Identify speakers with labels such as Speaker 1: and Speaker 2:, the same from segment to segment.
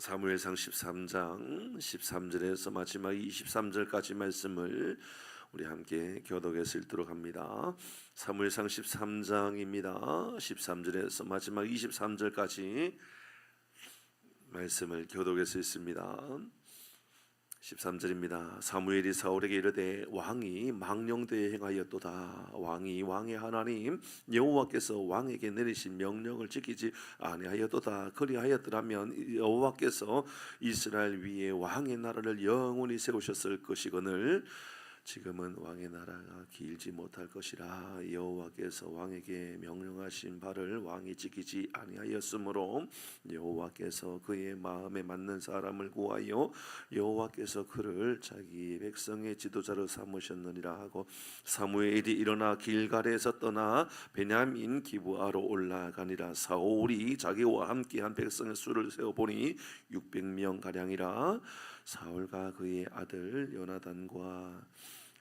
Speaker 1: 사무엘상 13장 13절에서 마지막 23절까지 말씀을 우리 함께 교독해서 읽도록 합니다. 사무엘상 13장입니다. 13절에서 마지막 23절까지 말씀을 교독해서 읽습니다. 13절입니다. 사무엘이 사울에게 이르되 왕이 망령되이 행하였도다. 왕이 왕의 하나님 여호와께서 왕에게 내리신 명령을 지키지 아니하였도다. 그리하였더라면 여호와께서 이스라엘 위에 왕의 나라를 영원히 세우셨을 것이거늘 지금은 왕의 나라가 길지 못할 것이라. 여호와께서 왕에게 명령하신 바를 왕이 지키지 아니하였으므로 여호와께서 그의 마음에 맞는 사람을 구하여 여호와께서 그를 자기 백성의 지도자로 삼으셨느니라 하고, 사무엘이 일어나 길갈에서 떠나 베냐민 기브아로 올라가니라. 사울이 자기와 함께한 백성의 수를 세어보니 600명 가량이라. 사울과 그의 아들 요나단과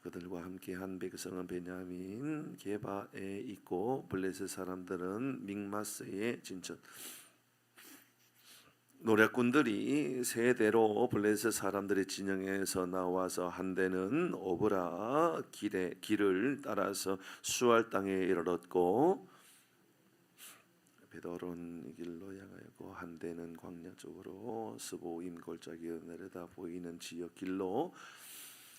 Speaker 1: 그들과 함께한 백성은 베냐민 게바에 있고 블레셋 사람들은 믹마스에 진천. 노략군들이 세대로 블레셋 사람들의 진영에서 나와서 한대는 오브라 길을 따라서 수알 땅에 이르렀고, 베드론 길로 향하였고, 한대는 광야 쪽으로 스보임 골짜기에 내려다 보이는 지역 길로.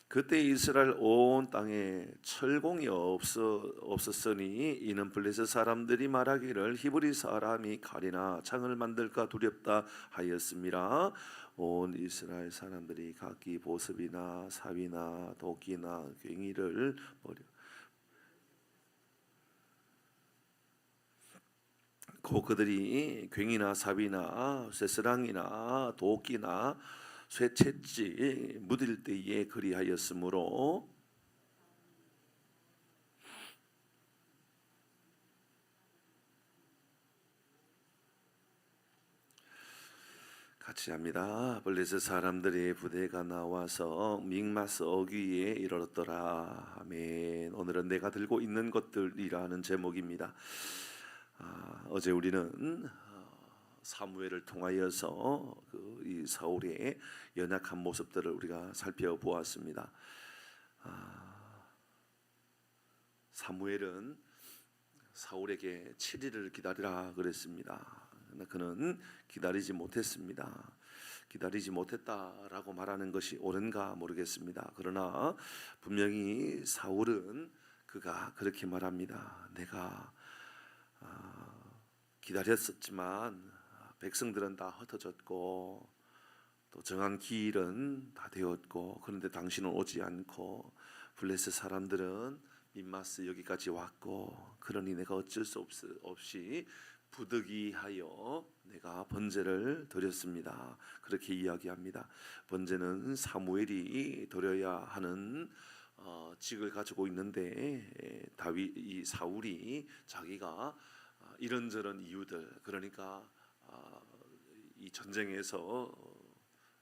Speaker 1: 그때 이스라엘 온 땅에 철공이 없었으니 이는 블레셋 사람들이 말하기를 히브리 사람이 칼이나 창을 만들까 두렵다 하였습니다. 온 이스라엘 사람들이 각기 보습이나 삽이나 도끼나 괭이를 버려 그들이 괭이나 삽이나 쇠스랑이나 도끼나 쇠채지 묻을 때에 그리하였으므로 같이 합니다. 블레셋 사람들의 부대가 나와서 믹마스 어귀에 이르렀더라. 아멘. 오늘은 내가 들고 있는 것들이라는 제목입니다. 어제 우리는 사무엘을 통하여서 이 사울의 연약한 모습들을 우리가 살펴보았습니다. 사무엘은 사울에게 7일을 기다리라 그랬습니다. 그러나 그는 기다리지 못했습니다. 기다리지 못했다라고 말하는 것이 옳은가 모르겠습니다. 그러나 분명히 사울은 그가 그렇게 말합니다. 내가 기다렸었지만 백성들은 다 흩어졌고 또 정한 길은 다 되었고, 그런데 당신은 오지 않고 블레셋 사람들은 믹마스 여기까지 왔고, 그러니 내가 어쩔 수 없이 부득이하여 내가 번제를 드렸습니다. 그렇게 이야기합니다. 번제는 사무엘이 드려야 하는 직을 가지고 있는데 이 사울이 자기가 이런저런 이유들, 그러니까 이 전쟁에서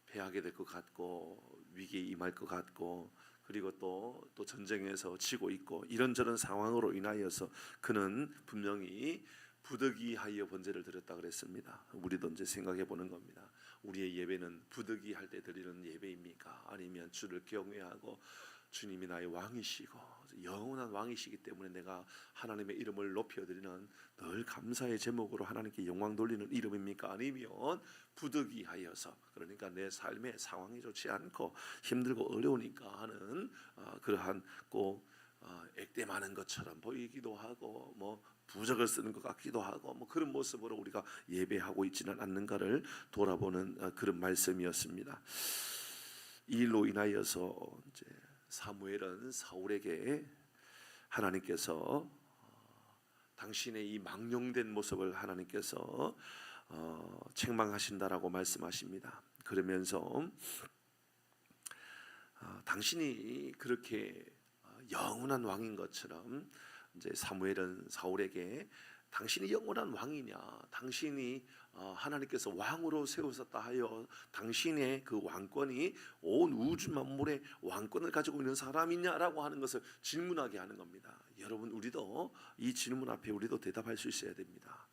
Speaker 1: 패하게 될 것 같고 위기에 임할 것 같고, 그리고 또 전쟁에서 지고 있고 이런저런 상황으로 인하여서 그는 분명히 부득이하여 번제를 드렸다 그랬습니다. 우리도 이제 생각해 보는 겁니다. 우리의 예배는 부득이할 때 드리는 예배입니까? 아니면 주를 경외하고 주님이 나의 왕이시고 영원한 왕이시기 때문에 내가 하나님의 이름을 높여드리는 늘 감사의 제목으로 하나님께 영광 돌리는 이름입니까? 아니면 부득이하여서, 그러니까 내 삶의 상황이 좋지 않고 힘들고 어려우니까 하는 그러한 꼭 액대 많은 것처럼 보이기도 하고 뭐 부적을 쓰는 것 같기도 하고 뭐 그런 모습으로 우리가 예배하고 있지는 않는가를 돌아보는 그런 말씀이었습니다. 이 일로 인하여서 이제 사무엘은 사울에게 하나님께서 당신의 이 망령된 모습을 하나님께서 책망하신다라고 말씀하십니다. 그러면서 당신이 그렇게 영원한 왕인 것처럼 이제 사무엘은 사울에게 당신이 영원한 왕이냐, 당신이 하나님께서 왕으로 세우셨다 하여 당신의 그 왕권이 온 우주 만물의 왕권을 가지고 있는 사람이냐라고 하는 것을 질문하게 하는 겁니다. 여러분, 우리도 이 질문 앞에 우리도 대답할 수 있어야 됩니다.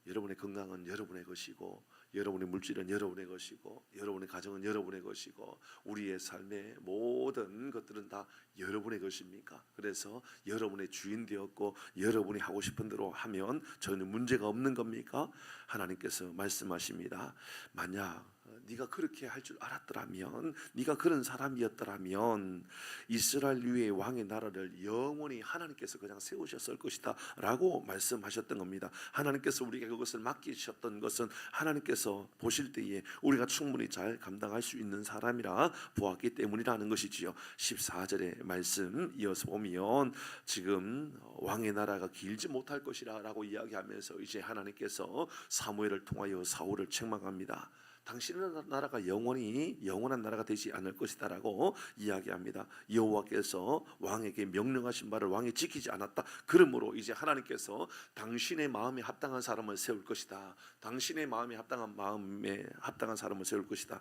Speaker 1: 여러분의 건강은 여러분의 것이고 여러분의 물질은 여러분의 것이고 여러분의 가정은 여러분의 것이고 우리의 삶의 모든 것들은 다 여러분의 것입니까? 그래서 여러분의 주인 되었고 여러분이 하고 싶은 대로 하면 전혀 문제가 없는 겁니까? 하나님께서 말씀하십니다. 만약 네가 그렇게 할 줄 알았더라면, 네가 그런 사람이었더라면 이스라엘 위에 왕의 나라를 영원히 하나님께서 그냥 세우셨을 것이다 라고 말씀하셨던 겁니다. 하나님께서 우리에게 그것을 맡기셨던 것은 하나님께서 보실 때에 우리가 충분히 잘 감당할 수 있는 사람이라 보았기 때문이라는 것이지요. 14절의 말씀 이어서 보면 지금 왕의 나라가 길지 못할 것이라 라고 이야기하면서 이제 하나님께서 사무엘을 통하여 사울을 책망합니다. 당신의 나라가 영원히 영원한 나라가 되지 않을 것이다라고 이야기합니다. 여호와께서 왕에게 명령하신 바를 왕이 지키지 않았다. 그러므로 이제 하나님께서 당신의 마음에 합당한 사람을 세울 것이다. 당신의 마음에 합당한 사람을 세울 것이다.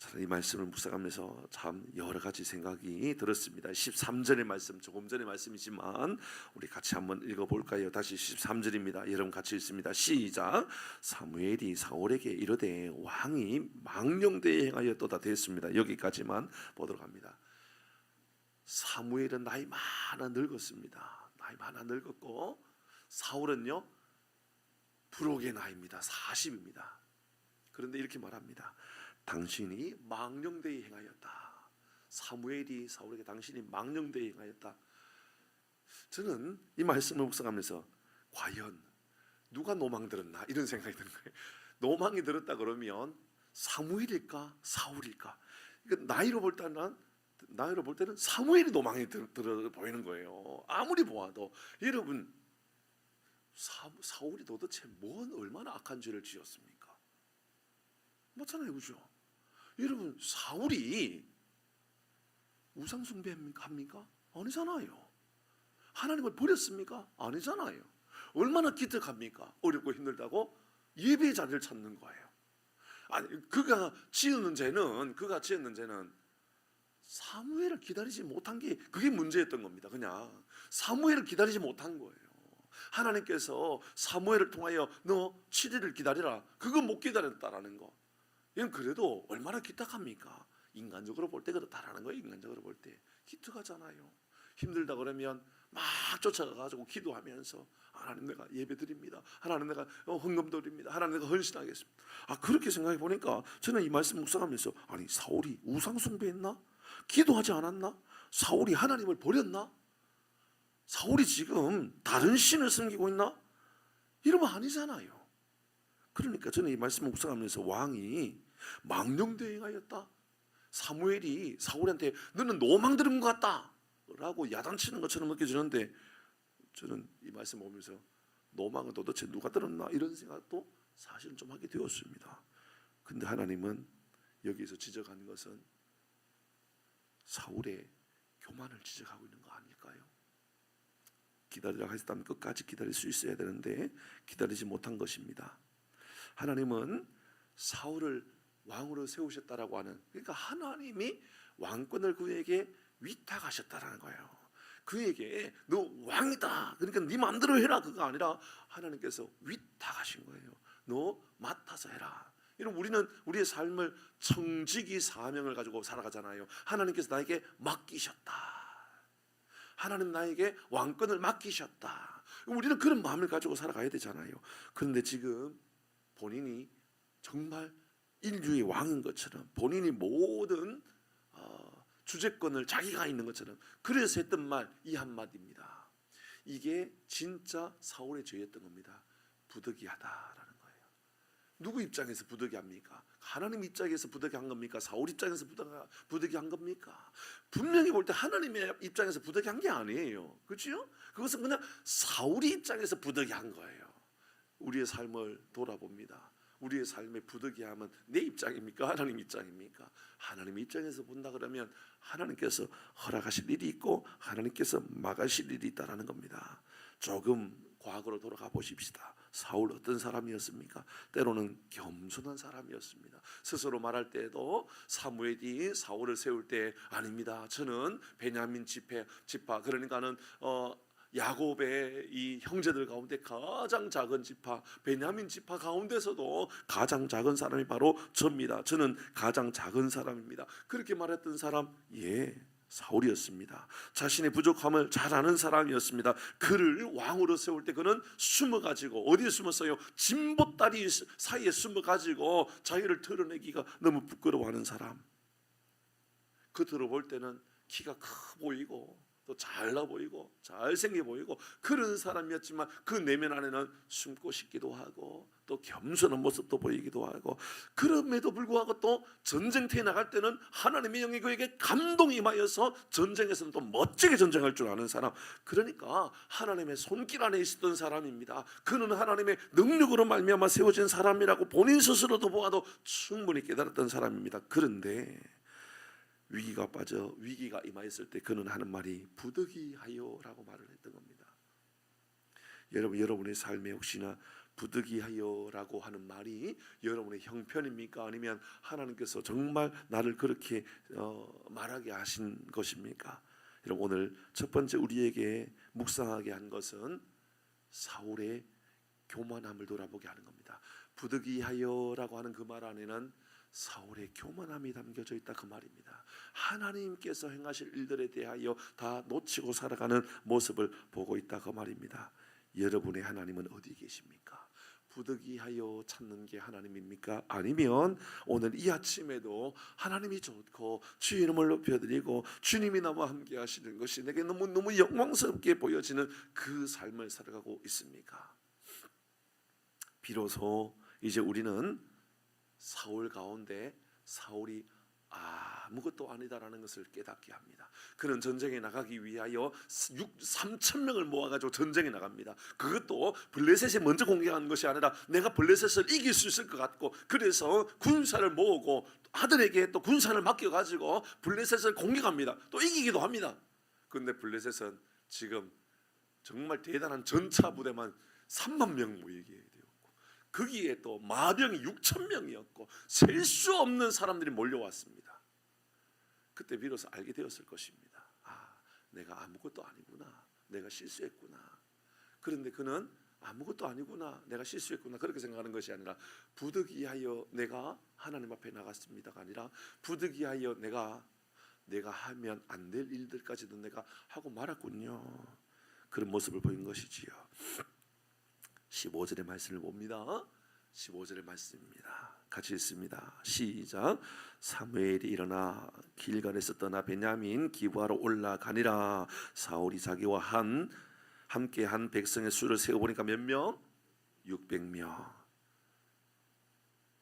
Speaker 1: 저는 이 말씀을 묵상하면서 참 여러 가지 생각이 들었습니다. 13절의 말씀, 조금 전의 말씀이지만 우리 같이 한번 읽어볼까요? 다시 13절입니다. 여러분 같이 읽습니다. 시작. 사무엘이 사울에게 이르되 왕이 망령되이 행하였도다 됐습니다. 여기까지만 보도록 합니다. 사무엘은 나이 많아 늙었습니다. 나이 많아 늙었고 사울은요 부록의 나이입니다. 40입니다. 그런데 이렇게 말합니다. 당신이 망령되이 행하였다. 사무엘이 사울에게 당신이 망령되이 행하였다. 저는 이 말씀을 묵상하면서 과연 누가 노망 들었나 이런 생각이 드는 거예요. 노망이 들었다 그러면 사무엘일까 사울일까? 나이로 볼 때는 사무엘이 노망이 들어 보이는 거예요. 아무리 보아도. 여러분 사울이 도대체 얼마나 악한 죄를 지었습니까? 맞잖아요, 그죠? 여러분 사울이 우상 숭배합니까? 아니잖아요. 하나님을 버렸습니까? 아니잖아요. 얼마나 기특합니까? 어렵고 힘들다고 예배의 자리를 찾는 거예요. 아니 그가 지은 죄는 사무엘을 기다리지 못한 게 그게 문제였던 겁니다. 그냥 사무엘을 기다리지 못한 거예요. 하나님께서 사무엘을 통하여 너 7일을 기다리라. 그거 못 기다렸다라는 거. 이건 그래도 얼마나 기특합니까? 인간적으로 볼 때 그렇다라는 거예요. 인간적으로 볼 때 기특하잖아요. 힘들다 그러면 막 쫓아가가지고 기도하면서 하나님 내가 예배드립니다. 하나님 내가 헌금 드립니다. 하나님 내가 헌신하겠습니다. 그렇게 생각해 보니까 저는 이 말씀 묵상하면서 아니 사울이 우상 숭배했나? 기도하지 않았나? 사울이 하나님을 버렸나? 사울이 지금 다른 신을 섬기고 있나? 이러면 아니잖아요. 그러니까 저는 이 말씀을 묵상하면서 왕이 망령되이 행하였다. 사무엘이 사울한테 너는 노망 들은 것 같다 라고 야단치는 것처럼 느껴지는데 저는 이 말씀 보면서 노망은 도대체 누가 들었나 이런 생각도 사실은 좀 하게 되었습니다. 근데 하나님은 여기서 지적하는 것은 사울의 교만을 지적하고 있는 거 아닐까요? 기다리라고 했다면 끝까지 기다릴 수 있어야 되는데 기다리지 못한 것입니다. 하나님은 사울을 왕으로 세우셨다라고 하는, 그러니까 하나님이 왕권을 그에게 위탁하셨다라는 거예요. 그에게 너 왕이다, 그러니까 네 마음대로 해라, 그거 아니라 하나님께서 위탁하신 거예요. 너 맡아서 해라. 여러분 우리는 우리의 삶을 청지기 사명을 가지고 살아가잖아요. 하나님께서 나에게 맡기셨다. 하나님 나에게 왕권을 맡기셨다. 우리는 그런 마음을 가지고 살아가야 되잖아요. 그런데 지금 본인이 정말 인류의 왕인 것처럼 본인이 모든 주재권을 자기가 있는 것처럼 그래서 했던 말 이 한마디입니다. 이게 진짜 사울의 죄였던 겁니다. 부득이하다라는 거예요. 누구 입장에서 부득이합니까? 하나님 입장에서 부득이한 겁니까? 사울 입장에서 부득이한 겁니까? 분명히 볼 때 하나님의 입장에서 부득이한 게 아니에요. 그렇죠? 그것은 그냥 사울이 입장에서 부득이한 거예요. 우리의 삶을 돌아봅니다. 우리의 삶의 부득이함은 내 입장입니까? 하나님 입장입니까? 하나님 입장에서 본다 그러면 하나님께서 허락하실 일이 있고 하나님께서 막으실 일이 있다라는 겁니다. 조금 과거로 돌아가 보십시다. 사울 어떤 사람이었습니까? 때로는 겸손한 사람이었습니다. 스스로 말할 때에도 사무엘이 사울을 세울 때 아닙니다. 저는 베냐민 지파 그러니까는 야곱의 이 형제들 가운데 가장 작은 지파 베냐민 지파 가운데서도 가장 작은 사람이 바로 저입니다. 저는 가장 작은 사람입니다. 그렇게 말했던 사람, 사울이었습니다. 자신의 부족함을 잘 아는 사람이었습니다. 그를 왕으로 세울 때 그는 숨어가지고, 어디에 숨었어요? 진보다리 사이에 숨어가지고 자기를 드러내기가 너무 부끄러워하는 사람. 겉으로 볼 때는 키가 커 보이고 또 잘나 보이고 잘생겨 보이고 그런 사람이었지만 그 내면 안에는 숨고 싶기도 하고 또 겸손한 모습도 보이기도 하고, 그럼에도 불구하고 또 전쟁터에 나갈 때는 하나님의 영이 그에게 감동이 임하여서 전쟁에서는 또 멋지게 전쟁할 줄 아는 사람. 그러니까 하나님의 손길 안에 있었던 사람입니다. 그는 하나님의 능력으로 말미암아 세워진 사람이라고 본인 스스로도 보아도 충분히 깨달았던 사람입니다. 그런데 위기가 임하였을 때 그는 하는 말이 부득이하여라고 말을 했던 겁니다. 여러분의 삶에 혹시나 부득이하여라고 하는 말이 여러분의 형편입니까? 아니면 하나님께서 정말 나를 그렇게 말하게 하신 것입니까? 여러분, 오늘 첫 번째 우리에게 묵상하게 한 것은 사울의 교만함을 돌아보게 하는 겁니다. 부득이하여라고 하는 그 말 안에는 사울의 교만함이 담겨져 있다, 그 말입니다. 하나님께서 행하실 일들에 대하여 다 놓치고 살아가는 모습을 보고 있다, 그 말입니다. 여러분의 하나님은 어디 계십니까? 부득이하여 찾는 게 하나님입니까? 아니면 오늘 이 아침에도 하나님이 좋고 주의 이름을 높여드리고 주님이 나와 함께 하시는 것이 내게 너무 영광스럽게 보여지는 그 삶을 살아가고 있습니까? 비로소 이제 우리는 사울 가운데 사울이 아무것도 아니다라는 것을 깨닫게 합니다. 그는 전쟁에 나가기 위하여 3,000명을 모아가지고 전쟁에 나갑니다. 그것도 블레셋이 먼저 공격하는 것이 아니라 내가 블레셋을 이길 수 있을 것 같고, 그래서 군사를 모으고 아들에게 또 군사를 맡겨가지고 블레셋을 공격합니다. 또 이기기도 합니다. 그런데 블레셋은 지금 정말 대단한 전차 부대만 3만 명 모이게 돼요. 거기에 또 마병이 6,000명이었고 셀 수 없는 사람들이 몰려왔습니다. 그때 비로소 알게 되었을 것입니다. 내가 아무것도 아니구나, 내가 실수했구나. 그런데 그는 아무것도 아니구나, 내가 실수했구나 그렇게 생각하는 것이 아니라 부득이하여 내가 하나님 앞에 나갔습니다가 아니라 부득이하여 내가 하면 안 될 일들까지도 내가 하고 말았군요. 그런 모습을 보인 것이지요. 15절의 말씀을 봅니다. 15절의 말씀입니다. 같이 읽습니다. 시작. 사무엘이 일어나 길갈에서 떠나 베냐민 기브아로 올라가니라. 사울이 자기와 함께 한 백성의 수를 세어보니까 몇 명? 600명.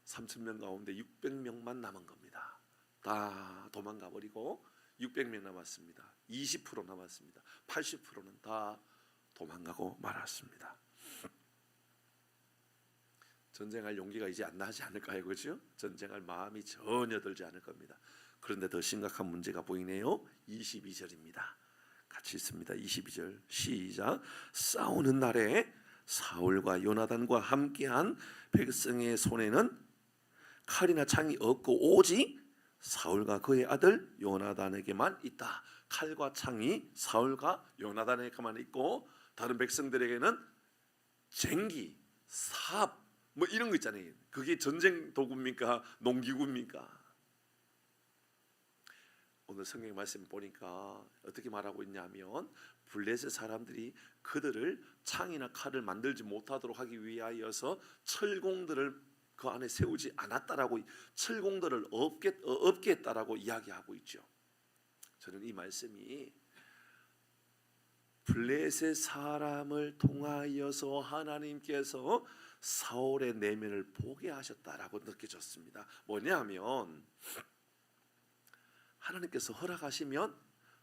Speaker 1: 3,000명 가운데 600명만 남은 겁니다. 다 도망가 버리고 600명 남았습니다. 20% 남았습니다. 80%는 다 도망가고 말았습니다. 전쟁할 용기가 이제 안 나지 않을까요? 그렇죠? 전쟁할 마음이 전혀 들지 않을 겁니다. 그런데 더 심각한 문제가 보이네요. 22절입니다. 같이 읽습니다. 22절 시작. 싸우는 날에 사울과 요나단과 함께한 백성의 손에는 칼이나 창이 없고 오직 사울과 그의 아들 요나단에게만 있다. 칼과 창이 사울과 요나단에게만 있고 다른 백성들에게는 쟁기, 삽 뭐 이런 거 있잖아요. 그게 전쟁 도구입니까? 농기구입니까? 오늘 성경 말씀 보니까 어떻게 말하고 있냐면 블레셋 사람들이 그들을 창이나 칼을 만들지 못하도록 하기 위하여서 철공들을 그 안에 세우지 않았다라고, 철공들을 없게 했다라고 이야기하고 있죠. 저는 이 말씀이 블레셋 사람을 통하여서 하나님께서 사울의 내면을 보게 하셨다라고 느껴졌습니다. 뭐냐면 하나님께서 허락하시면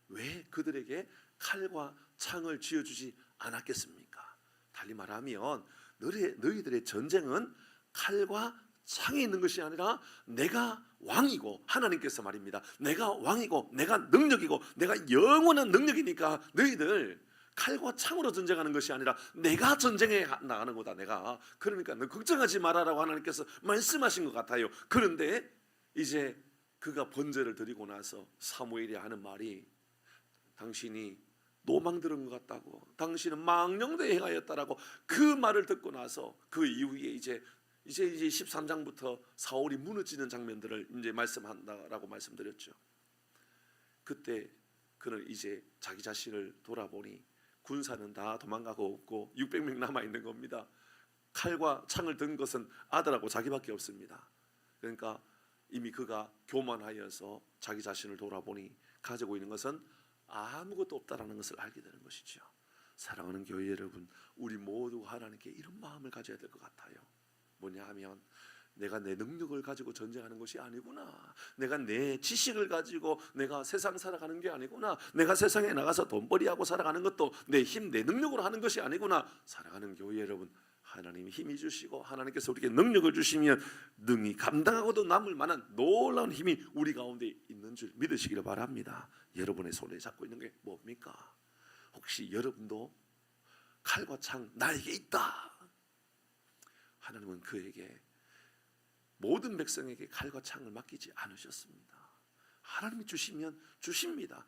Speaker 1: 왜 그들에게 칼과 창을 쥐어주지 않았겠습니까? 달리 말하면 너희들의 전쟁은 칼과 창에 있는 것이 아니라 내가 왕이고, 하나님께서 말입니다. 내가 왕이고 내가 능력이고 내가 영원한 능력이니까 너희들 칼과 창으로 전쟁하는 것이 아니라 내가 전쟁에 나가는 거다. 내가. 그러니까 너 걱정하지 말아라고 하나님께서 말씀하신 것 같아요. 그런데 이제 그가 번제를 드리고 나서 사무엘이 하는 말이 당신이 노망 들은 것 같다고, 당신은 망령되이 행하였다라고 그 말을 듣고 나서 그 이후에 이제 13장부터 사울이 무너지는 장면들을 이제 말씀한다라고 말씀드렸죠. 그때 그는 이제 자기 자신을 돌아보니 군사는 다 도망가고 없고 600명 남아 있는 겁니다. 칼과 창을 든 것은 아들하고 자기밖에 없습니다. 그러니까 이미 그가 교만하여서 자기 자신을 돌아보니 가지고 있는 것은 아무것도 없다라는 것을 알게 되는 것이죠. 사랑하는 교회 여러분, 우리 모두 하나님께 이런 마음을 가져야 될 것 같아요. 뭐냐 하면 내가 내 능력을 가지고 전쟁하는 것이 아니구나, 내가 내 지식을 가지고 내가 세상 살아가는 게 아니구나, 내가 세상에 나가서 돈벌이하고 살아가는 것도 내 힘, 내 능력으로 하는 것이 아니구나. 사랑하는 교회 여러분, 하나님이 힘이 주시고 하나님께서 우리에게 능력을 주시면 능히 감당하고도 남을 만한 놀라운 힘이 우리 가운데 있는 줄 믿으시기를 바랍니다. 여러분의 손에 잡고 있는 게 뭡니까? 혹시 여러분도 칼과 창 나에게 있다. 하나님은 그에게 모든 백성에게 칼과 창을 맡기지 않으셨습니다. 하나님이 주시면 주십니다.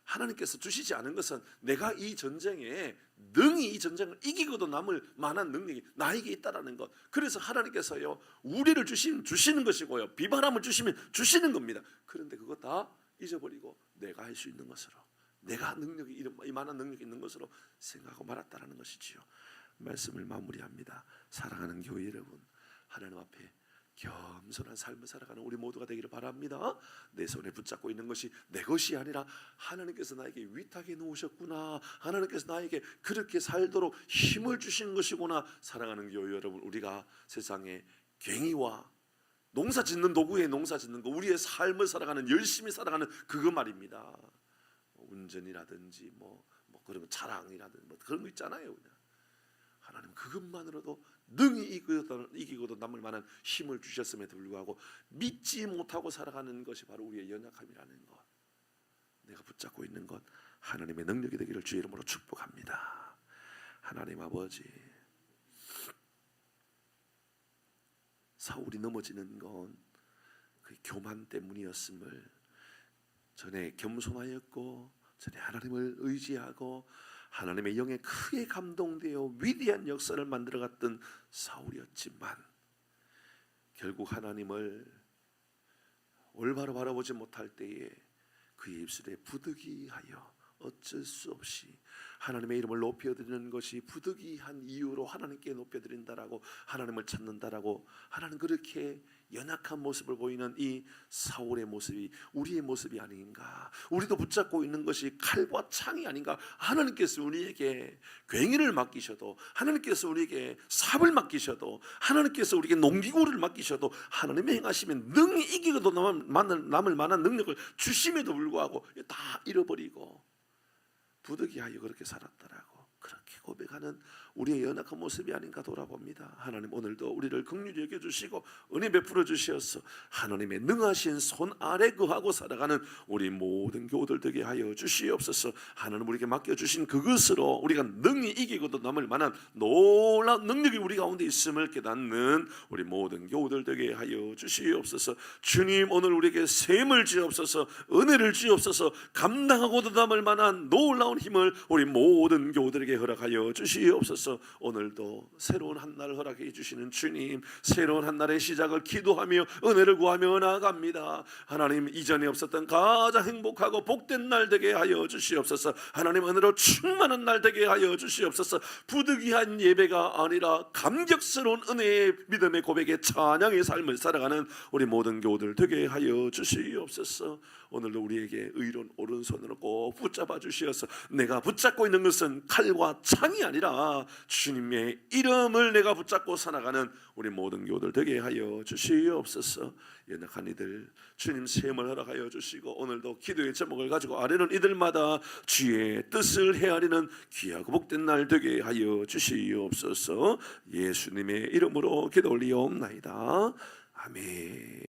Speaker 1: 하나님께서 주시지 않은 것은 내가 이 전쟁에 능히 이 전쟁을 이기고도 남을 만한 능력이 나에게 있다라는 것. 그래서 하나님께서요 우리를 주시는 것이고요, 비바람을 주시면 주시는 겁니다. 그런데 그거 다 잊어버리고 내가 할 수 있는 것으로, 내가 능력이 이만한 능력이 있는 것으로 생각하고 말았다라는 것이지요. 말씀을 마무리합니다. 사랑하는 교회 여러분, 하나님 앞에 겸손한 삶을 살아가는 우리 모두가 되기를 바랍니다. 내 손에 붙잡고 있는 것이 내 것이 아니라 하나님께서 나에게 위탁해 놓으셨구나, 하나님께서 나에게 그렇게 살도록 힘을 주신 것이구나. 사랑하는 교회 여러분, 우리가 세상에 괭이와 농사 짓는 도구에 농사 짓는 거, 우리의 삶을 살아가는, 열심히 살아가는 그거 말입니다. 운전이라든지 뭐 그런 거, 차량이라든지 뭐 그런 거 있잖아요. 그냥 하나님 그것만으로도 능히 이기고도 남을 만한 힘을 주셨음에도 불구하고 믿지 못하고 살아가는 것이 바로 우리의 연약함이라는 것, 내가 붙잡고 있는 것, 하나님의 능력이 되기를 주의 이름으로 축복합니다. 하나님 아버지, 사울이 넘어지는 건 그 교만 때문이었음을, 전에 겸손하였고 전에 하나님을 의지하고 하나님의 영에 크게 감동되어 위대한 역사를 만들어갔던 사울이었지만 결국 하나님을 올바로 바라보지 못할 때에 그의 입술에 부득이하여 어쩔 수 없이 하나님의 이름을 높여드리는 것이 부득이한 이유로 하나님께 높여드린다라고, 하나님을 찾는다라고, 하나님 그렇게 연약한 모습을 보이는 이 사울의 모습이 우리의 모습이 아닌가. 우리도 붙잡고 있는 것이 칼과 창이 아닌가. 하나님께서 우리에게 괭이를 맡기셔도, 하나님께서 우리에게 삽을 맡기셔도, 하나님께서 우리에게 농기구를 맡기셔도 하나님이 행하시면 능히 이기고도 남을 만한 능력을 주심에도 불구하고 다 잃어버리고 부득이하여 그렇게 살았더라고. 그렇게 고백하는 우리의 연약한 모습이 아닌가 돌아봅니다. 하나님 오늘도 우리를 긍휼히 여겨주시고 은혜 베풀어 주시어서 하나님의 능하신 손 아래 거하고 살아가는 우리 모든 교우들 되게 하여 주시옵소서. 하나님 우리에게 맡겨주신 그것으로 우리가 능히 이기고도 남을 만한 놀라운 능력이 우리 가운데 있음을 깨닫는 우리 모든 교우들 되게 하여 주시옵소서. 주님 오늘 우리에게 셈을 주옵소서, 은혜를 주옵소서. 감당하고도 남을 만한 놀라운 힘을 우리 모든 교우들에게 허락하여 주시옵소서. 오늘도 새로운 한 날을 허락해 주시는 주님, 새로운 한 날의 시작을 기도하며 은혜를 구하며 나아갑니다. 하나님 이전에 없었던 가장 행복하고 복된 날 되게 하여 주시옵소서. 하나님 은혜로 충만한 날 되게 하여 주시옵소서. 부득이한 예배가 아니라 감격스러운 은혜의 믿음의 고백의 찬양의 삶을 살아가는 우리 모든 교우들 되게 하여 주시옵소서. 오늘도 우리에게 의로운 오른손으로 꼭 붙잡아 주시어서 내가 붙잡고 있는 것은 칼과 창이 아니라 주님의 이름을 내가 붙잡고 살아가는 우리 모든 교우들 되게 하여 주시옵소서. 연약한 이들 주님 셈을 허락하여 주시고 오늘도 기도의 제목을 가지고 아뢰는 이들마다 주의 뜻을 헤아리는 귀하고 복된 날 되게 하여 주시옵소서. 예수님의 이름으로 기도 올리옵나이다. 아멘.